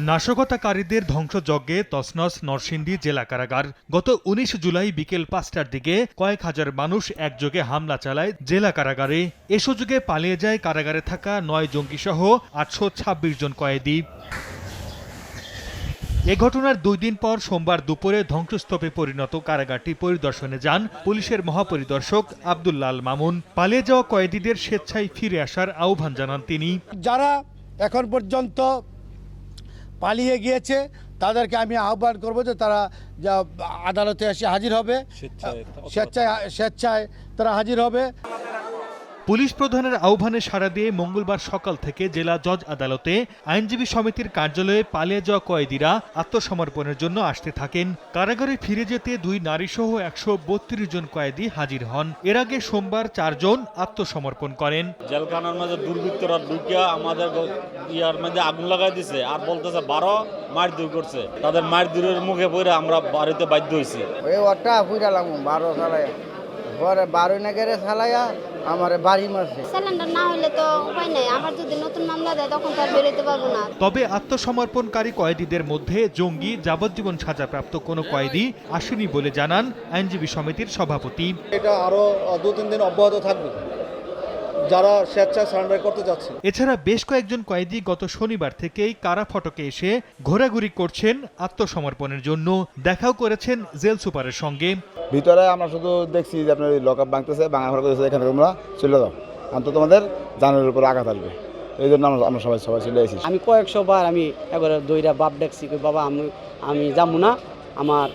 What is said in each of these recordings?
নাশকতাকারীদের ধ্বংসযজ্ঞে তছনছ নরসিংদী জেলা কারাগার। গত ১৯ জুলাই বিকেল ৫টার দিকে কয়েক হাজার মানুষ একযোগে হামলা চালায় জেলা কারাগারে। এ সুযোগে পালিয়ে যায় কারাগারে থাকা ৯ জঙ্গিসহ ৮২৬ জন কয়েদি। এ ঘটনার ২ দিন পর সোমবার দুপুরে ধ্বংসস্তূপে পরিণত কারাগারটি পরিদর্শনে যান পুলিশের মহাপরিদর্শক আব্দুল্লাহ আল মামুন। পালিয়ে যাওয়া কয়েদিদের স্বেচ্ছায় ফিরে আসার আহ্বান জানান তিনি। যারা এখন পর্যন্ত পালিয়ে গিয়েছে তাদেরকে আমি আহ্বান করব যে তারা আদালতে এসে হাজির হবে, স্বেচ্ছায় তারা হাজির হবে। পুলিশ প্রধানের আহ্বানে সাড়া দিয়ে মঙ্গলবার সকাল থেকে জেলা জজ আদালতে আইনজীবী সমিতির কার্যালয়ে পালিয়ে যাওয়া কয়েদিরা আত্মসমর্পণের জন্য আসতে থাকেন। কারাগারে ফিরে যেতে ২ নারীসহ ১৩২ জন কয়েদি হাজির হন। এর আগে সোমবার ৪ জন আত্মসমর্পণ করেন। জেলখানার মধ্যে দুর্বৃত্তরা ঢুকিয়া আমাদের ইয়ার মধ্যে আগুন লাগাই দিছে আর বলতেছে ১২ মারধর করছে। তাদের মারধরের মুখে পড়ে আমরা বাড়িতে বাধ্য হয়েছি। ওই ওটা পুরা লাগবো ১২ চালায়া পরে ১২ না গেলে চালায়া আমার বাড়ি মারছে। সিলিন্ডার না হলে তো উপায় নাই, আমার যদি নতুন মামলা দেয় তখন তার বেরোতে পারবো না। তবে আত্মসমর্পণকারী কয়েদিদের মধ্যে জঙ্গি, যাবজ্জীবন সাজাপ্রাপ্ত কোনো কয়েদি আসেনি বলে জানান আইনজীবী সমিতির সভাপতি। এটা আরো ২-৩ দিন অব্যাহত থাকবে যারা স্বেচ্ছায় সারেন্ডার করতে যাচ্ছে। এছাড়া বেশ কয়েকজন কয়েদি গত শনিবার থেকেই কারা ফটকে এসে ঘোরাঘুরি করছেন আত্মসমর্পণের জন্য। দেখাও করেছেন জেল সুপারের সঙ্গে। ভিতরে আমরা শুধু দেখছি যে আপনার লকআপ ভাঙতেছে, ভাঙা ফটক করতেছে, এখানে তোমরা চলে যাও, অন্তত তোমাদের জানের উপর আঘাত আসবে। এই জন্য আমরা সবাই চলে এসেছি। আমি কয়েকশো বার আমি একবারে দইরা বাপ দেখছি, বাবা আমি যাবো না, আমার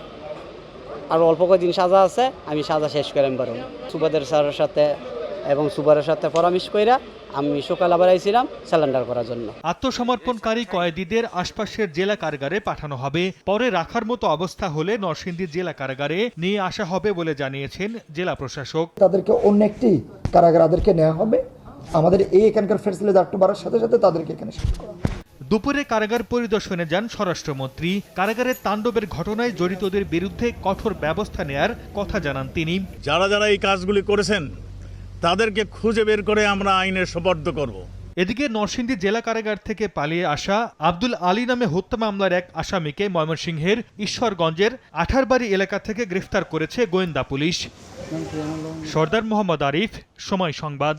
আরো অল্প কয়েকদিন সাজা আছে, আমি সাজা শেষ করে আমি পারব। সুবাদের স্যারের সাথে এবং সুপারের সাথে পরামর্শ কইরা আমি সকাল আবার আইছিলাম স্যালেন্ডার করার জন্য। আত্মসমর্পণকারী কয়েদিদের আশপাশের জেলা কারাগারে পাঠানো হবে। পরে রাখার মতো অবস্থা হলে নরসিংদী জেলা কারাগারে নিয়ে আসা হবে বলে জানিয়েছেন জেলা প্রশাসক। তাদেরকে অন্য একটি কারাগারকে নেওয়া হবে। আমাদের এখানকার ফ্যাসিলিটি আরেকটু বাড়ার সাথে সাথে তাদেরকে এখানে শিফট করা হবে। দুপুরে কারাগার পরিদর্শনে যান স্বরাষ্ট্রমন্ত্রী। কারাগারের তাণ্ডবের ঘটনায় জড়িতদের বিরুদ্ধে কঠোর ব্যবস্থা নেয়ার কথা জানান তিনি। যারা এই কাজগুলি করেছেন তাদেরকে খুঁজে বের করে আমরা আইনের সোপর্দ করব। এদিকে নরসিংদী জেলা কারাগার থেকে পালিয়ে আসা আব্দুল আলী নামে হত্যা মামলার এক আসামিকে ময়মনসিংহের ঈশ্বরগঞ্জের আঠারবাড়ি এলাকা থেকে গ্রেফতার করেছে গোয়েন্দা পুলিশ। সরদার মোহাম্মদ আরিফ, সময় সংবাদ।